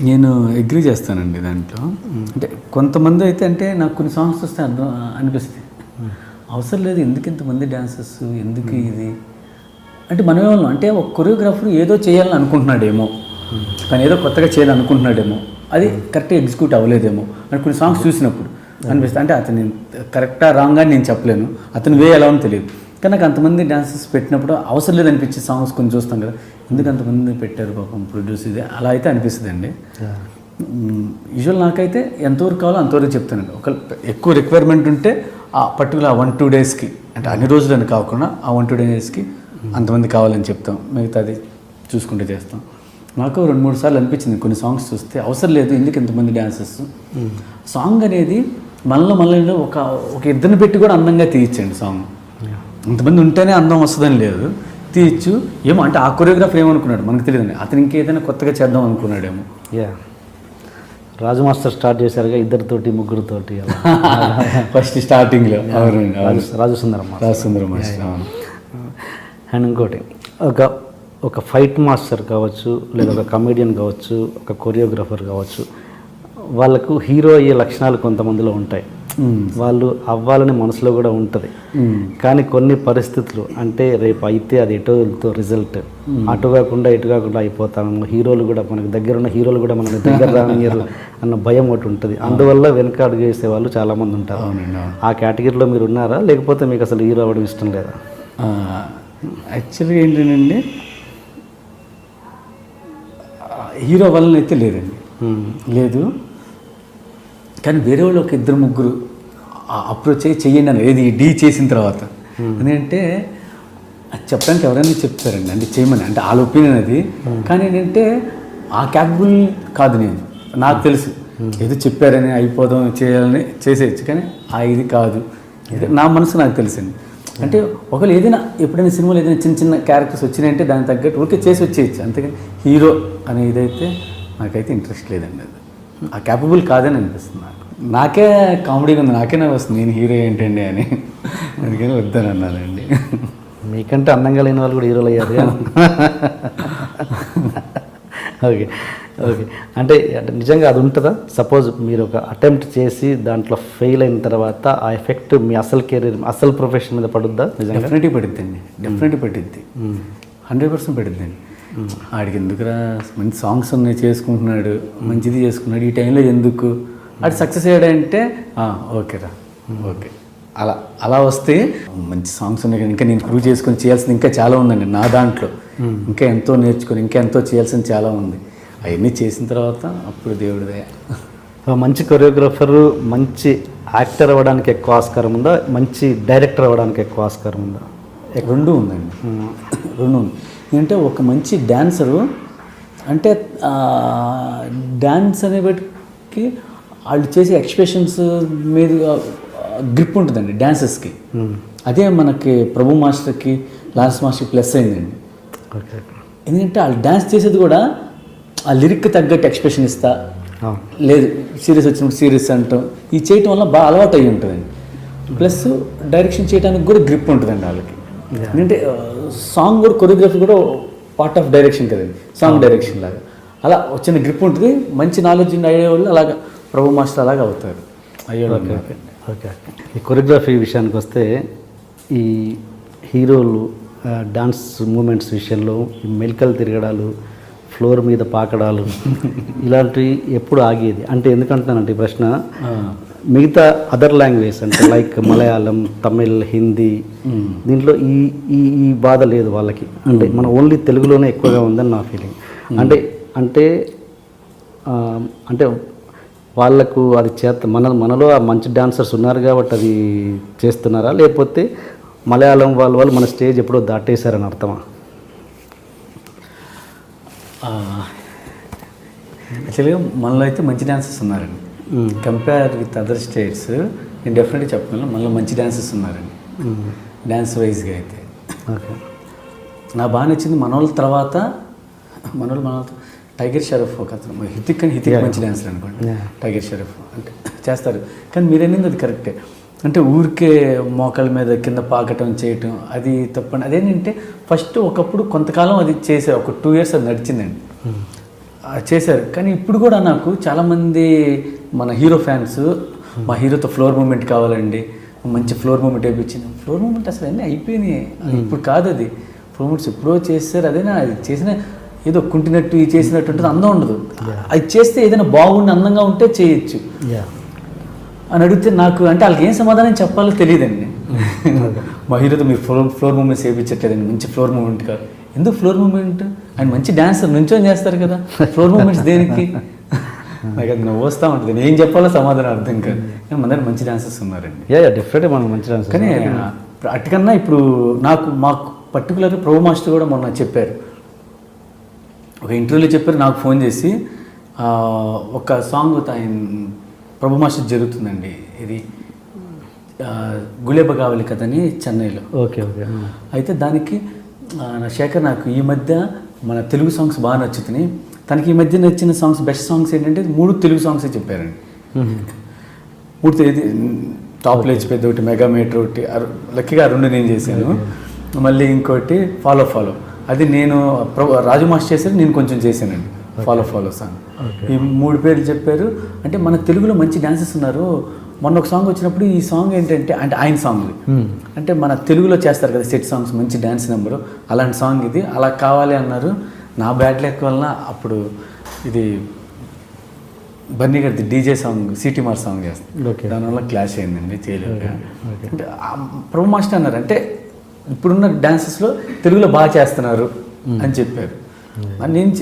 నేను అగ్రీ చేస్తానండి దాంట్లో. అంటే కొంతమంది అయితే అంటే నాకు కొన్ని సాంగ్స్ వస్తే అర్థం అనిపిస్తుంది, అవసరం లేదు ఎందుకు ఇంతమంది డాన్సర్స్, ఎందుకు ఇది అంటే మనమేమో అంటే ఒక కొరియోగ్రాఫర్ ఏదో చేయాలని అనుకుంటున్నాడేమో, కానీ ఏదో కొత్తగా చేయాలనుకుంటున్నాడేమో, అది కరెక్ట్గా ఎగ్జిక్యూట్ అవ్వలేదేమో అని కొన్ని సాంగ్స్ చూసినప్పుడు అనిపిస్తుంది. అంటే అతను కరెక్టా రాంగ్ అని నేను చెప్పలేను, అతను వే ఎలా అని తెలియదు. కానీ నాకు అంతమంది డాన్సర్స్ పెట్టినప్పుడు అవసరం లేదు అనిపించే సాంగ్స్ కొన్ని చూస్తాం కదా, ఎందుకు అంతమంది పెట్టారు పాపం ప్రొడ్యూస్, ఇది అలా అయితే అనిపిస్తుంది అండి. యూజువల్ నాకైతే ఎంతవరకు కావాలో అంతవరకు చెప్తానండి. ఒక ఎక్కువ రిక్వైర్మెంట్ ఉంటే ఆ పర్టికులర్ 1-2 డేస్కి, అంటే అన్ని రోజులని కాకుండా ఆ 1-2 డేస్కి అంతమంది కావాలని చెప్తాం, మిగతాది చూసుకుంటే చేస్తాం. నాకు 2-3 సార్లు అనిపించింది కొన్ని సాంగ్స్ చూస్తే అవసరం లేదు ఎందుకు ఇంతమంది డాన్సర్స్. సాంగ్ అనేది మళ్ళీ ఒక ఇద్దరిని పెట్టి కూడా అందంగా తీయచ్చండి సాంగ్. ఇంతమంది ఉంటేనే అందం వస్తుందని లేదు, తీయచ్చు. ఏమో అంటే ఆ కొరియోగ్రాఫర్ ఏమనుకున్నాడు మనకు తెలియదండి, అతను ఇంకేదైనా కొత్తగా చేద్దాం అనుకున్నాడేమో. రాజు మాస్టర్ స్టార్ట్ చేశారుగా, 2-3 ముగ్గురుతోటి ఫస్ట్ స్టార్టింగ్లో. రాజు సుందరం మాస్టర్. అండ్ ఇంకోటి ఒక ఫైట్ మాస్టర్ కావచ్చు, లేదా ఒక కమెడియన్ కావచ్చు, ఒక కొరియోగ్రాఫర్ కావచ్చు, వాళ్ళకు హీరో అయ్యే లక్షణాలు కొంతమందిలో ఉంటాయి, వాళ్ళు అవ్వాలని మనసులో కూడా ఉంటుంది. కానీ కొన్ని పరిస్థితులు అంటే రేపు అయితే అది ఎటోతో రిజల్ట్ అటు కాకుండా ఇటు కాకుండా అయిపోతాము, హీరోలు కూడా మనకు దగ్గర ఉన్న హీరోలు కూడా మనకు దగ్గర రానియరు అన్న భయం ఒకటి ఉంటుంది. అందువల్ల వెనక అడుగు వేసే వాళ్ళు చాలామంది ఉంటారు. ఆ కేటగిరీలో మీరు ఉన్నారా, లేకపోతే మీకు అసలు హీరో అవ్వడం ఇష్టం లేదా? యాక్చువల్గా ఏంటంటే హీరో వలన అయితే లేదండి, లేదు. కానీ వేరే వాళ్ళు ఒక 2-3 అప్రోచ్ అయ్యి చెయ్యండి అని, ఏది డీ చేసిన తర్వాత. ఎందుకంటే అది చెప్పడానికి ఎవరైనా చెప్తారండి, అంటే చేయమని, అంటే వాళ్ళ ఒపీనియన్ అది. కానీ ఏంటంటే ఆ క్యాపబుల్ కాదు, నాకు తెలుసు ఏదో చెప్పారని అయిపోదాం చేయాలని చేసేయచ్చు, కానీ ఇది కాదు, నా మనసు నాకు తెలుసండి. అంటే ఒకవేళ ఏదైనా ఎప్పుడైనా సినిమాలో ఏదైనా చిన్న క్యారెక్టర్స్ వచ్చినాయంటే దానికి తగ్గట్టు ఊరికే చేసి వచ్చేయచ్చు, అంతేగాని హీరో అనే ఇదైతే నాకైతే ఇంట్రెస్ట్ లేదండి. అది ఆ క్యాపబుల్ కాదని అనిపిస్తుంది నాకు. నాకే కామెడీగా ఉంది, నాకేనా వస్తుంది నేను హీరో ఏంటండి అని, అందుకని వద్దని అన్నానండి. మీకంటే అందంగా లేని వాళ్ళు కూడా హీరోలు అయ్యారు. ఓకే అంటే నిజంగా అది ఉంటుందా? సపోజ్ మీరు ఒక అటెంప్ట్ చేసి దాంట్లో ఫెయిల్ అయిన తర్వాత ఆ ఎఫెక్ట్ మీ అసలు కెరీర్, అసలు ప్రొఫెషన్ మీద పడుద్దా? డెఫినెట్లీ పడుద్దండి, డెఫినెట్లీ పడుద్ది, 100% పడుద్దండి. ఆడికి ఎందుకురా, మంచి సాంగ్స్ ఉన్నాయి చేసుకుంటున్నాడు, మంచిది చేసుకున్నాడు, ఈ టైంలో ఎందుకు ఆడు సక్సెస్ అయ్యాడంటే ఓకేరా ఓకే, అలా వస్తే మంచి సాంగ్స్ ఉన్నాయి కానీ ఇంకా నేను ప్రూవ్ చేసుకొని చేయాల్సింది ఇంకా చాలా ఉందండి నా దాంట్లో, ఇంకా ఎంతో నేర్చుకొని ఇంకా ఎంతో చేయాల్సింది చాలా ఉంది. అవన్నీ చేసిన తర్వాత అప్పుడు దేవుడి దయ. మంచి కొరియోగ్రాఫరు మంచి యాక్టర్ అవ్వడానికి ఎక్కువ ఆస్కారం ఉందా, మంచి డైరెక్టర్ అవ్వడానికి ఎక్కువ ఆస్కారం ఉందా? రెండూ ఉందండి, రెండు ఉంది. ఏంటంటే ఒక మంచి డ్యాన్సరు అంటే డ్యాన్స్ అనే బట్టి వాళ్ళు చేసే ఎక్స్ప్రెషన్స్ మీద గ్రిప్ ఉంటుందండి డ్యాన్సర్స్కి. అదే మనకి ప్రభు మాస్టర్కి లాన్స్ మాస్టర్కి ప్లస్ అయిందండి. ఎందుకంటే వాళ్ళు డ్యాన్స్ చేసేది కూడా ఆ లిరిక్కి తగ్గట్టు ఎక్స్ప్రెషన్ ఇస్తా, లేదు సీరియస్ వచ్చినప్పుడు సీరియస్ అంటాం, ఈ చేయటం వల్ల బాగా అలవాటు అయ్యి ఉంటుందండి. ప్లస్ డైరెక్షన్ చేయడానికి కూడా గ్రిప్ ఉంటుందండి వాళ్ళకి. ఎందుకంటే సాంగ్ కూడా కొరియోగ్రఫీ కూడా పార్ట్ ఆఫ్ డైరెక్షన్ కదండి, సాంగ్ డైరెక్షన్ లాగా అలా వచ్చిన గ్రిప్ ఉంటుంది. మంచి నాలెడ్జ్ అయ్యే వాళ్ళు అలాగా ప్రభు మాస్టర్ అలాగా అవుతారు అయ్యే. ఓకే. ఈ కొరియోగ్రఫీ విషయానికి వస్తే ఈ హీరోలు డాన్స్ మూమెంట్స్ విషయంలో ఈ మెలికలు తిరగడాలు, ఫ్లోర్ మీద పాకడాలు ఇలాంటివి ఎప్పుడు ఆగేది అంటే ఎందుకంటున్నానంటే ఈ ప్రశ్న మిగతా అదర్ లాంగ్వేజ్ అంటే లైక్ మలయాళం, తమిళ్, హిందీ దీంట్లో ఈ ఈ ఈ బాధ లేదు వాళ్ళకి. అంటే మన ఓన్లీ తెలుగులోనే ఎక్కువగా ఉందని నా ఫీలింగ్. అంటే అంటే అంటే వాళ్ళకు అది మనలో ఆ మంచి డాన్సర్స్ ఉన్నారు కాబట్టి అది చేస్తున్నారా, లేకపోతే మలయాళం వాళ్ళు మన స్టేజ్ ఎప్పుడో దాటేశారని అర్థమా? యాక్చువల్గా మనలో అయితే మంచి డాన్సర్స్ ఉన్నారండి. కంపేర్ విత్ అదర్ స్టేట్స్ నేను డెఫినెట్గా చెప్పగలను మనలో మంచి డాన్సర్స్ ఉన్నారండి డ్యాన్స్ వైజ్గా అయితే. నాకు బాగా నచ్చింది మనోళ్ళ తర్వాత టైగర్ షరఫ్ ఒక అతను హితిక్ మంచి డాన్సర్ అనుకోండి. టైగర్ షరఫ్ అంటే చేస్తారు, కానీ మీరనేది అది కరెక్టే. అంటే ఊరికే మోకాళ్ళ మీద కింద పాకటం చేయటం అది తప్పండి. అదేంటంటే ఫస్ట్ ఒకప్పుడు కొంతకాలం అది చేశారు, ఒక 2 years అది నడిచిందండి, చేశారు. కానీ ఇప్పుడు కూడా నాకు చాలామంది మన హీరో ఫ్యాన్స్ మా హీరోతో ఫ్లోర్ మూమెంట్ కావాలండి, మంచి ఫ్లోర్ మూమెంట్ వేయించింది. ఫ్లోర్ మూమెంట్ అసలు అన్నీ అయిపోయినాయి, ఇప్పుడు కాదు అది. ఫ్లోర్ మూమెంట్స్ ఎప్పుడో చేస్తారు, అదేనా అది చేసిన ఏదో కుంటినట్టు ఇది చేసినట్టు ఉంటుంది, అందం ఉండదు. అది చేస్తే ఏదైనా బాగుండి అందంగా ఉంటే చేయొచ్చు అని అడిగితే నాకు అంటే వాళ్ళకి ఏం సమాధానం చెప్పాలో తెలియదండి. మా హీరోతో మీరు ఫ్లోర్ మూమెంట్స్ వేయించట్లేదండి, మంచి ఫ్లోర్ మూమెంట్ కాదు. ఎందుకు ఫ్లోర్ మూమెంట్? ఆయన మంచి డాన్సర్ నుంచొని చేస్తారు కదా, ఫ్లోర్ మూమెంట్స్ దేనికి? నాకు అది నవ్వు వస్తూ ఉంటుంది, నేను ఏం చెప్పాలో సమాధానం అర్థం కాదు. కానీ మన దగ్గర మంచి డాన్సర్స్ ఉన్నారండి. డెఫినెట్గా మనం మంచి డాన్సర్. కానీ అటుకన్నా ఇప్పుడు మాకు పర్టికులర్గా ప్రభు మాస్టర్ కూడా మొన్న చెప్పారు, ఒక ఇంటర్వ్యూలో చెప్పారు, నాకు ఫోన్ చేసి ఒక సాంగ్ ఆయన ప్రభు మాస్టర్ జరుగుతుందండి, ఇది గులేబ కావాలి కథని చెన్నైలో. ఓకే. అయితే దానికి శేఖర్ నాకు ఈ మధ్య మన తెలుగు సాంగ్స్ బాగా నచ్చుతున్నాయి, తనకి ఈ మధ్య నచ్చిన సాంగ్స్ బెస్ట్ సాంగ్స్ ఏంటంటే 3 తెలుగు సాంగ్సే చెప్పారండి. 3 టాప్లో పెద్ద ఒకటి, మెగా మీటర్ ఒకటి, లక్కీగా 2 నేను చేశాను, మళ్ళీ ఇంకోటి ఫాలో అది నేను రాజు మాస్టర్ చేశారు, నేను కొంచెం చేశానండి ఫాలో సాంగ్. ఈ 3 పేర్లు చెప్పారు. అంటే మన తెలుగులో మంచి డాన్సర్స్ ఉన్నారు. మొన్న ఒక సాంగ్ వచ్చినప్పుడు ఈ సాంగ్ ఏంటంటే అంటే ఆయన సాంగ్ అంటే మన తెలుగులో చేస్తారు కదా సెట్ సాంగ్స్, మంచి డ్యాన్స్ నెంబరు, అలాంటి సాంగ్ ఇది, అలా కావాలి అన్నారు. నా బ్యాడ్ లక్ వలన అప్పుడు ఇది బన్నీ గారిది డీజే సాంగ్ సిటీ మార్ సాంగ్ చేస్తాను, దానివల్ల క్లాష్ అయిందండి, చేయలేదు. అంటే ప్రభు మాస్టర్ అన్నారు అంటే ఇప్పుడున్న డాన్సెస్లో తెలుగులో బాగా చేస్తున్నారు అని చెప్పారు.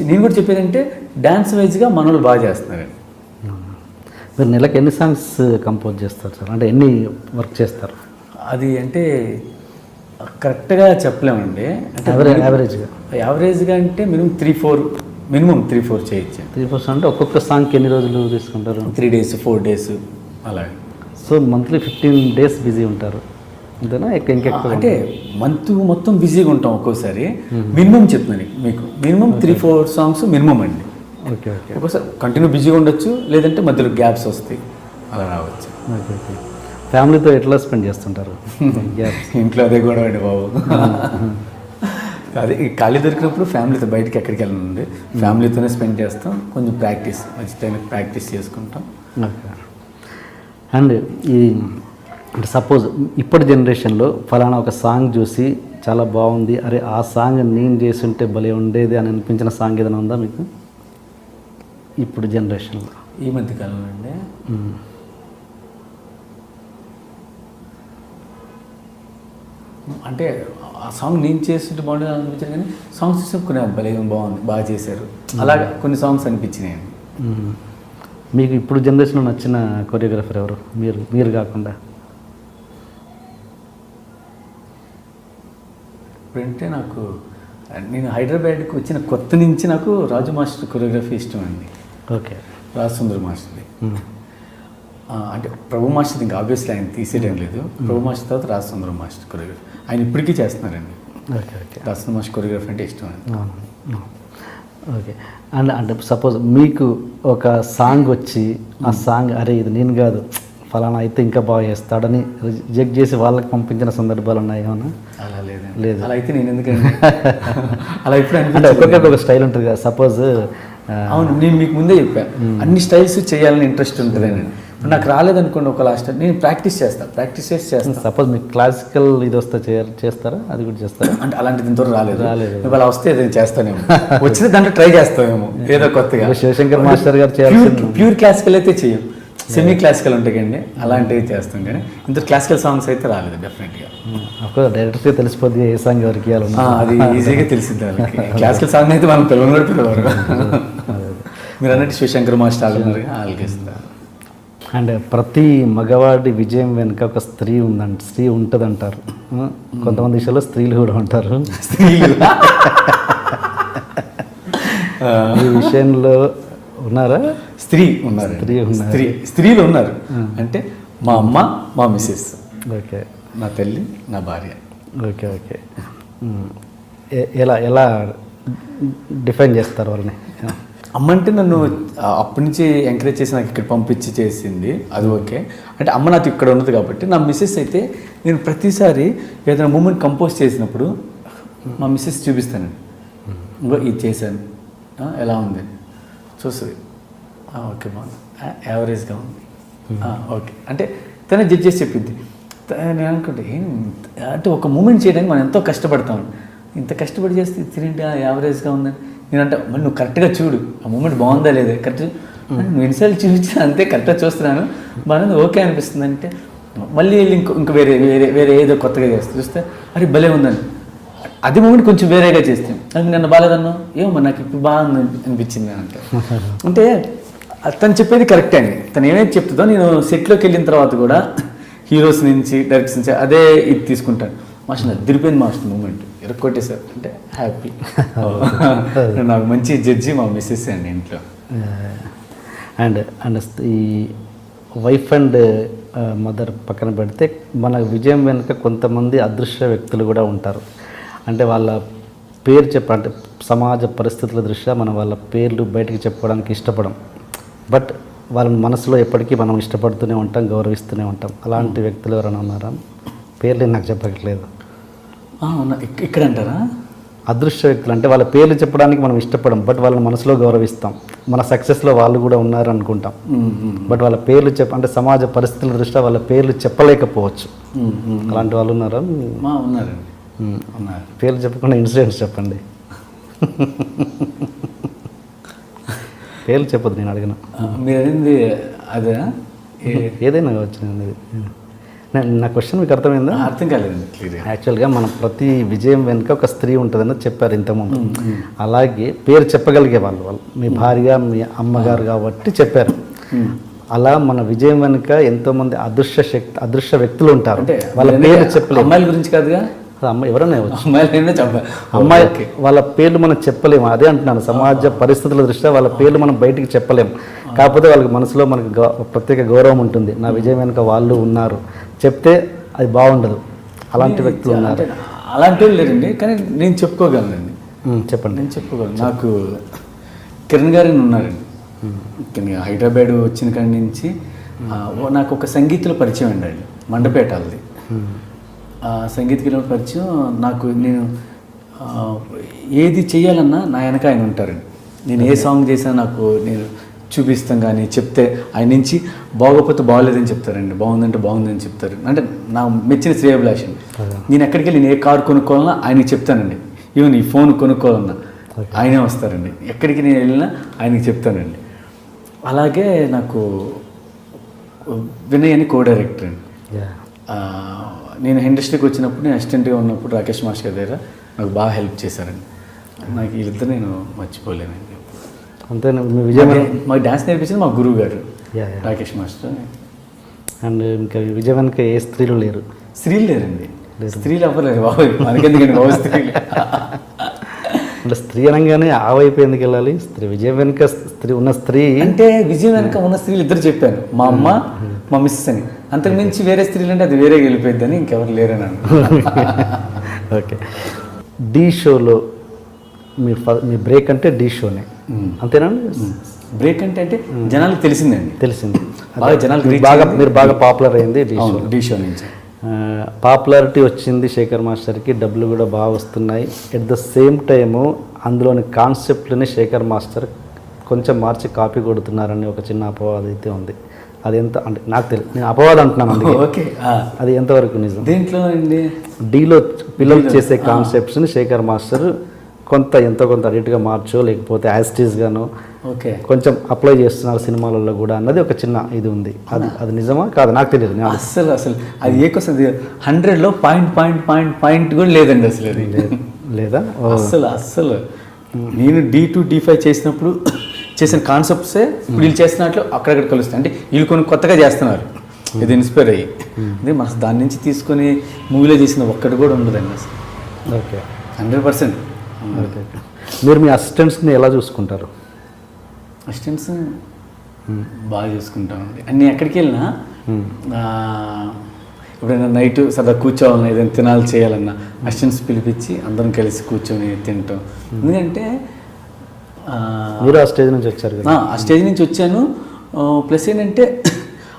నేను కూడా చెప్పేదంటే డ్యాన్స్ వైజ్గా మన వాళ్ళు బాగా చేస్తున్నారండి. మీరు నెలకు ఎన్ని సాంగ్స్ కంపోజ్ చేస్తారు సార్? అంటే ఎన్ని వర్క్ చేస్తారు? అది అంటే కరెక్ట్గా చెప్పలేమండి. అంటే యావరేజ్గా అంటే మినిమం 3-4 చేయొచ్చు. 3-4 అంటే ఒక్కొక్క సాంగ్కి ఎన్ని రోజులు తీసుకుంటారు? 3 days 4 days అలాగే. సో మంత్లీ 15 days బిజీ ఉంటారు అంతేనా? ఇంకెక్కువ అంటే మంత్ మొత్తం బిజీగా ఉంటాం. ఒక్కోసారి మినిమం చెప్తున్నాను మీకు, మినిమం 3-4 సాంగ్స్ మినిమం అండి. ఓకే. ఒక్కోసారి కంటిన్యూ బిజీగా ఉండొచ్చు, లేదంటే మధ్యలో గ్యాప్స్ వస్తాయి, అలా రావచ్చు. ఓకే. ఫ్యామిలీతో ఎట్లా స్పెండ్ చేస్తుంటారు? ఇంట్లో అదే గొడవ అండి బాబు. అదే ఖాళీ దొరికినప్పుడు ఫ్యామిలీతో బయటకి ఎక్కడికి వెళ్ళండి, ఫ్యామిలీతోనే స్పెండ్ చేస్తాం. కొంచెం మంచి టైం ప్రాక్టీస్ చేసుకుంటాం. అండ్ ఈ అంటే సపోజ్ ఇప్పటి జనరేషన్లో ఫలానా ఒక సాంగ్ చూసి చాలా బాగుంది, అరే ఆ సాంగ్ నేను చేస్తుంటే భలే ఉండేది అని అనిపించిన సాంగ్ ఏదైనా ఉందా మీకు ఇప్పుడు జనరేషన్లో? ఈ మధ్య కాలంలో అండి అంటే ఆ సాంగ్ నేను చేస్తుంటే బాగుండేది అనిపించాను, కానీ సాంగ్స్ చూస్తే కొన్ని భలే బాగుంది, బాగా చేశారు, అలాగే కొన్ని సాంగ్స్ అనిపించినాయండి. మీకు ఇప్పుడు జనరేషన్లో నచ్చిన కొరియోగ్రాఫర్ ఎవరు? మీరు కాకుండా ఇప్పుడంటే నేను హైదరాబాద్కి వచ్చిన కొత్త నుంచి నాకు రాజు మాస్టర్ కొరియోగ్రఫీ ఇష్టం అండి. ఓకే. రాజసుందర్ మాస్టర్ది. అంటే ప్రభు మాస్టర్ ఇంకా ఆబ్వియస్లీ ఆయన తీసేయడం లేదు. ప్రభు మాస్టర్ తర్వాత రాజసుందర్ మాస్టర్ కొరియోగ్రఫీ ఆయన ఇప్పటికీ చేస్తున్నారండి. ఓకే. రాజసుందర్ మాస్టర్ కొరియోగ్రఫీ అంటే ఇష్టం అండి. ఓకే. అండ్ అంటే సపోజ్ మీకు ఒక సాంగ్ వచ్చి ఆ సాంగ్ అరే ఇది నేను కాదు ఫలానా అయితే ఇంకా బాగా చేస్తాడని రిజెక్ట్ చేసి వాళ్ళకి పంపించిన సందర్భాలు ఉన్నాయి ఏమన్నా? అలా లేదు. అలా అయితే నేను ఎందుకండి అలా ఇప్పుడు అంటే ఒక్కొక్కరికి ఒక స్టైల్ ఉంటుంది కదా. సపోజ్ అవును, నేను మీకు ముందే చెప్పాను అన్ని స్టైల్స్ చేయాలని ఇంట్రెస్ట్ ఉంటుందని. నాకు రాలేదనుకోండి ఒక లాస్ట్ నేను ప్రాక్టీస్ చేస్తాను. సపోజ్ మీకు క్లాసికల్ ఇది వస్తే చేస్తారా? అది కూడా చేస్తారా? అంటే అలాంటిది ఇంతవరకు రాలేదు. ఇవాళ వస్తే ఏదైనా చేస్తానేమో, వచ్చిన దాంట్లో ట్రై చేస్తామేమో ఏదో కొత్తగా. శివశంకర్ మాస్టర్ గారు చేయాల్సింది ప్యూర్ క్లాసికల్ అయితే చెయ్యం, సెమీ క్లాసికల్ ఉంటాయండి, అలాంటివి చేస్తాం. కానీ ఇంత క్లాసికల్ సాంగ్స్ అయితే రాలేదు డెఫినెట్గా. డైరెక్ట్గా తెలిసిపోద్ది ఏ సాంగ్ ఎవరికి ఇవ్వాలి, అది ఈజీగా తెలిసింది వాళ్ళకి. క్లాసికల్ సాంగ్ అయితే మనం పిల్లలు కూడా పిల్లవారు. మీరు అన్నట్టు శివశంకర్ మాస్టర్ వాళ్ళకి ఇస్తారు. అండ్ ప్రతి మగవాడి విజయం వెనుక ఒక స్త్రీ ఉంటుంది అంటారు. కొంతమంది విషయాల్లో స్త్రీలు కూడా ఉంటారు. ఈ విషయంలో ఉన్నారా? స్త్రీలు ఉన్నారు. అంటే మా అమ్మ, మా మిస్సెస్, ఓకే, నా తల్లి, నా భార్య. Okay okay. ఎలా డిఫైన్ చేస్తారు వాళ్ళని? అమ్మ అంటే నన్ను అప్పటి నుంచి ఎంకరేజ్ చేసి నాకు ఇక్కడ పంపించి చేసింది, అది ఓకే. అంటే అమ్మ నాకు ఇక్కడ ఉన్నది కాబట్టి. నా మిస్సెస్ అయితే నేను ప్రతిసారి ఏదైనా మూమెంట్ కంపోజ్ చేసినప్పుడు మా మిస్సెస్ చూపిస్తానండి, ఇంకో ఇది చేశాను, ఎలా ఉంది చూస్తుంది, ఓకే బాగుంది, యావరేజ్గా ఉంది, ఓకే అంటే తనే జడ్జ్ చేసి చెప్పింది. నేను అనుకుంటే అంటే ఒక మూమెంట్ చేయడానికి మనం ఎంతో కష్టపడతాం, ఇంత కష్టపడి చేస్తే తిరిగి యావరేజ్గా ఉందని నేనంటే, మరి నువ్వు కరెక్ట్గా చూడు ఆ మూమెంట్ బాగుందా లేదా, కరెక్ట్ నువ్వు ఎన్నిసార్లు చూపించా అంతే, కరెక్ట్గా చూస్తున్నాను బాగుంది, ఓకే అనిపిస్తుంది అంటే మళ్ళీ ఇంక వేరే ఏదో కొత్తగా చూస్తే అరే భలే ఉందని అదే మూమెంట్ కొంచెం వేరేగా చేస్తే అది నన్ను బాగాలేదన్నా, ఏమో నాకు ఇప్పుడు బాగుంది అనిపించింది అంటే తను చెప్పేది కరెక్టే అండి. తను ఏమైతే చెప్తుందో నేను సెట్లోకి వెళ్ళిన తర్వాత కూడా హీరోస్ నుంచి డైరెక్టర్స్ నుంచి అదే ఇది తీసుకుంటాను. మాస్టర్ అదిరిపోయింది మాస్టర్ మూమెంట్, ఎరక్కొట్టేశారు అంటే హ్యాపీ. నాకు మంచి జడ్జి మా మిస్సెస్ అండి ఇంట్లో. అండ్ ఈ వైఫ్ అండ్ మదర్ పక్కన పెడితే మన విజయం వెనుక కొంతమంది అదృశ్య వ్యక్తులు కూడా ఉంటారు. అంటే వాళ్ళ పేరు అంటే సమాజ పరిస్థితుల దృష్ట్యా మనం వాళ్ళ పేర్లు బయటకు చెప్పుకోవడానికి ఇష్టపడం, బట్ వాళ్ళని మనసులో ఎప్పటికీ మనం ఇష్టపడుతూనే ఉంటాం, గౌరవిస్తూనే ఉంటాం. అలాంటి వ్యక్తులు ఎవరైనా ఉన్నారా? పేర్లు నాకు చెప్పట్లేదు. ఇక్కడ అంటారా? అదృశ్య వ్యక్తులు అంటే వాళ్ళ పేర్లు చెప్పడానికి మనం ఇష్టపడం, బట్ వాళ్ళని మనసులో గౌరవిస్తాం. మన సక్సెస్లో వాళ్ళు కూడా ఉన్నారు అనుకుంటాం, బట్ వాళ్ళ పేర్లు అంటే సమాజ పరిస్థితుల దృష్ట్యా వాళ్ళ పేర్లు చెప్పలేకపోవచ్చు. అలాంటి వాళ్ళు ఉన్నారా? ఉన్నారండి. పేర్లు చెప్పకుండా ఇన్సిడెంట్స్ చెప్పండి. పేర్లు చెప్పదు, నేను అడిగిన. మీరు అడిగింది అదే, ఏదైనా కావచ్చు. నా క్వశ్చన్ మీకు అర్థమైందా? అర్థం కాలేదండి. యాక్చువల్గా మన ప్రతి విజయం వెనుక ఒక స్త్రీ ఉంటుందని చెప్పారు ఇంతకుముందు. అలాగే పేరు చెప్పగలిగే వాళ్ళు మీ భార్య, మీ అమ్మగారు కాబట్టి చెప్పారు. అలా మన విజయం వెనుక ఎంతోమంది అదృశ్య వ్యక్తులు ఉంటారు. వాళ్ళ పేరు చెప్పలేము. అమ్మాయిల గురించి కాదుగా, అమ్మాయి ఎవరైనా అమ్మాయి వాళ్ళ పేర్లు మనం చెప్పలేము. అదే అంటున్నాను, సమాజ పరిస్థితుల దృష్ట్యా వాళ్ళ పేర్లు మనం బయటికి చెప్పలేము. కాకపోతే వాళ్ళకి మనసులో మనకు ప్రత్యేక గౌరవం ఉంటుంది. నా విజయం వెనుక వాళ్ళు ఉన్నారు చెప్తే అది బాగుండదు. అలాంటి వ్యక్తులు ఉన్నారు. అలాంటి వాళ్ళు లేరండి, కానీ నేను చెప్పుకోగలనండి. చెప్పండి. నేను చెప్పుకోగలను. నాకు కిరణ్ గారు ఉన్నారండి. హైదరాబాద్ వచ్చిన కాడి నుంచి నాకు ఒక సంగీతంలో పరిచయం అండి, మండపేట వాళ్ళది. సంగీతకి పరిచయం. నేను ఏది చేయాలన్నా నా వెనక ఆయన ఉంటారండి. నేను ఏ సాంగ్ చేసినా నాకు నేను చూపిస్తాం, కానీ చెప్తే ఆయన నుంచి బాగోపోతే బాగోలేదని చెప్తారండి, బాగుందంటే బాగుందని చెప్తారు. అంటే నా మెచ్చిన శ్రేయభిలాషి. నేను ఎక్కడికి వెళ్ళి నేను ఏ కారు కొనుక్కోవాలన్నా ఆయనకి చెప్తానండి. ఈవెన్ ఈ ఫోన్ కొనుక్కోవాలన్నా ఆయనే వస్తారండి. ఎక్కడికి నేను వెళ్ళినా ఆయనకి చెప్తానండి. అలాగే నాకు వినయ్ అని కో డైరెక్టర్ అండి. నేను ఇండస్ట్రీకి వచ్చినప్పుడు, నేను అసిస్టెంట్గా ఉన్నప్పుడు రాకేష్ మాస్టర్ గారి దగ్గర నాకు బాగా హెల్ప్ చేశారండి. నాకు వీళ్ళిద్దరు నేను మర్చిపోలేనండి. అంతే. మీ విజయం మాకు డ్యాన్స్ నేర్పించింది మా గురువు గారు రాకేష్ మాస్టర్. అండ్ ఇంకా విజయం వెనుక ఏ స్త్రీలు లేరు? స్త్రీలు లేరండి, స్త్రీలు అవ్వలేదు బాబు. మనకెందుకండి బాబు స్త్రీలు? అంటే స్త్రీ అనగానే ఆ వైపు ఎందుకు వెళ్ళాలి? విజయం వెనుక ఉన్న స్త్రీ అంటే విజయం వెనుక ఉన్న స్త్రీలు ఇద్దరు చెప్పాను, మా అమ్మ, మా మిస్సెస్ అని. అంతకు మించి వేరే స్త్రీలు అంటే అది వేరే వెళ్ళిపోయిద్దని ఇంకెవరు లేరని ఓకే. ఢీ షోలో మీ బ్రేక్ అంటే ఢీ షోనే అంతేనా? బ్రేక్ అంటే జనాలకు తెలిసింది. జనాలకు మీరు బాగా పాపులర్ అయింది ఢీ షో నుంచి. పాపులారిటీ వచ్చింది శేఖర్ మాస్టర్కి, డబ్బులు కూడా బాగా వస్తున్నాయి. ఎట్ ద సేమ్ టైము అందులోని కాన్సెప్ట్ని శేఖర్ మాస్టర్ కొంచెం మార్చి కాపీ కొడుతున్నారని ఒక చిన్న అపవాదం అయితే ఉంది. అది ఎంత అంటే నాకు తెలియదు, నేను అపవాదం అంటున్నాను అందుకే. ఓకే. అది ఎంతవరకు నిజం? దేంట్లో అండి? డీలో పిల్లలు చేసే కాన్సెప్ట్స్ని శేఖర్ మాస్టర్ ఎంతో కొంత రేటుగా మార్చో లేకపోతే యాస్టీస్గానో ఓకే కొంచెం అప్లై చేస్తున్నారు సినిమాలలో కూడా అన్నది ఒక చిన్న ఇది ఉంది. అది నిజమా కాదు నాకు తెలియదు. అసలు అది ఏ క్వశ్చన్ 100లో పాయింట్ కూడా లేదండి అసలు అది లేదా అస్సలు నేను D2 D5 చేసినప్పుడు చేసిన కాన్సెప్ట్సే ఇప్పుడు వీళ్ళు చేస్తున్నట్లు అక్కడక్కడ కలుస్తాయి. అంటే వీళ్ళు కొన్ని కొత్తగా చేస్తున్నారు, ఇది ఇన్స్పైర్ అయ్యి. అదే మన దాని నుంచి తీసుకొని మూవీలో చేసిన ఒక్కటి కూడా ఉండదండి అసలు. ఓకే 100%. ఓకే. మీరు మీ అసిస్టెంట్స్ని ఎలా చూసుకుంటారు? అసిస్టెంట్స్ బాగా చూసుకుంటామండి. అన్నీ ఎక్కడికి వెళ్ళినా ఎప్పుడైనా నైట్ సరదా కూర్చోవాలన్నా ఏదైనా తినాలి చేయాలన్నా అసిస్టెంట్స్ పిలిపించి అందరం కలిసి కూర్చొని తింటాం. ఎందుకంటే మీరు ఆ స్టేజ్ నుంచి వచ్చారు కదా? ఆ స్టేజ్ నుంచి వచ్చాను. ప్లస్ ఏంటంటే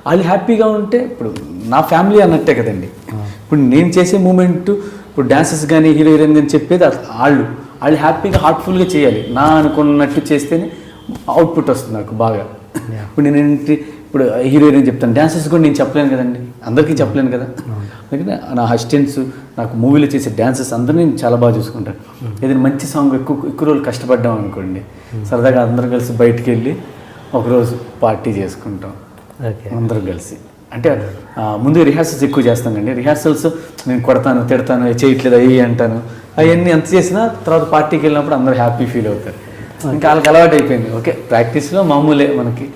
వాళ్ళు హ్యాపీగా ఉంటే ఇప్పుడు నా ఫ్యామిలీ అన్నట్టే కదండి. ఇప్పుడు నేను చేసే మూమెంట్ ఇప్పుడు డాన్సెస్ కానీ హీరో హీరోయిన్ కానీ చెప్పేది వాళ్ళు హ్యాపీగా హార్ట్ఫుల్గా చేయాలి. నా అనుకున్నట్టు చేస్తేనే అవుట్పుట్ వస్తుంది నాకు బాగా. ఇప్పుడు నేను ఇప్పుడు హీరో హీరోయిన్ చెప్తాను, డాన్సెస్ కూడా నేను చెప్పలేను కదండి, అందరికీ చెప్పలేను కదా. అందుకని నా అసిస్టెంట్స్ నాకు మూవీలో చేసే డాన్సెస్ అందరినీ నేను చాలా బాగా చూసుకుంటాను. ఏదైనా మంచి సాంగ్ ఎక్కువ రోజులు కష్టపడ్డాం అనుకోండి, సరదాగా అందరం కలిసి బయటికి వెళ్ళి ఒకరోజు పార్టీ చేసుకుంటాం అందరం కలిసి. అంటే ముందు రిహార్సల్స్ ఎక్కువ చేస్తానండి. రిహార్సల్స్ నేను కొడతాను, తిడతాను, చేయట్లేదు అయ్యి అంటాను. అవన్నీ ఎంత చేసినా తర్వాత పార్టీకి వెళ్ళినప్పుడు అందరూ హ్యాపీ ఫీల్ అవుతారు. ఇంకా వాళ్ళకి అలవాటు అయిపోయింది. ఓకే ప్రాక్టీస్లో మామూలే మనకి.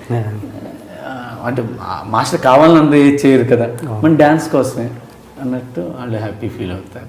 అంటే మాస్టర్ కావాలని అందరూ ఏది చేయరు కదా, మన డ్యాన్స్ కోసమే అన్నట్టు వాళ్ళు హ్యాపీ ఫీల్ అవుతారు.